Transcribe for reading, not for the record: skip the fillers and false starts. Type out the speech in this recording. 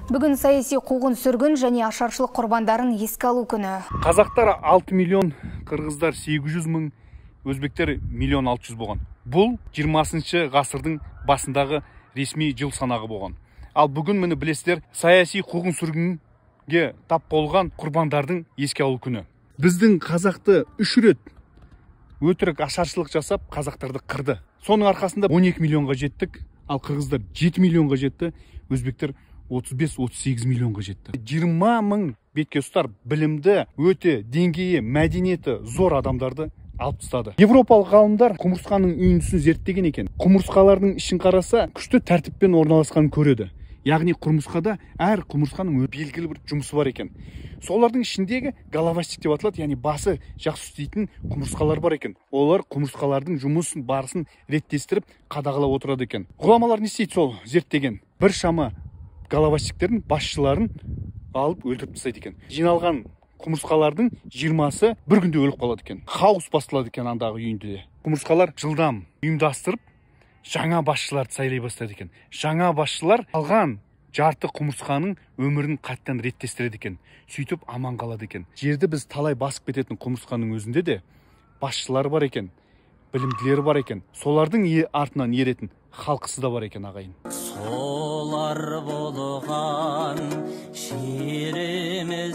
Бүгін саяси қуғын-сүргін және ашаршылық құрбандарын еске алу күні. Қазақтар 6 миллион, қырғыздар 800 мың, өзбектер 1 600 000 болған. Бұл 20 ғасырдың басындағы ресми жыл санағы болған. Ал бүгін мені білесіздер, саяси қуғын-сүргінге тап болған құрбандардың еске алу күні. Біздің қазақты 3 рет өтірік ашаршылық жасап, қазақтарды қырды. Соның арқасында 12 миллионға жеттік, ал қырғыздар 7 миллионға жетті, өзбектер 35-38 миллионға жетті. 20 мың бетке ұстар білімді, өте деңгейі, мәдениеті зор адамдарды алып тастады. Европалық ғалымдар құмырсқаның үйіндісін зерттеген екен. Құмырсқалардың ішін қараса, күшті тәртіппен орналасқанын көреді. Яғни құмырсқада әр құмырсқаның белгілі бір жұмысы бар екен. Солардың ішіндегі головастик деп аталады, яғни басы жақсы істейтін құмырсқалар бар екен. Олар құмырсқалардың жұмысын, барысын реттестіріп, қадағалап отырады екен. Ғұламалар не істейді сол зерттеген? Бір шама головастиктердің басшыларын алып өлтіріп тастайды екен. Жиналған құмырсқалардың 20-сы бір күнде өліп қалады екен. Хаос басталады екен андағы үйінде. Құмырсқалар жылдам ұйымдастырып жаңа басшыларды сайлай бастады екен. Жаңа басшылар алған жарты құмырсқаның өмірін қайттан реттестіреді екен. Сөйтіп аман қалады екен. Жерді біз талай басып кететін құмырсқаның өзінде де басшылар бар екен, білімділері бар екен. Солардың артынан еретін халқысы да бар екен, ағайын. Солар болған жерімізді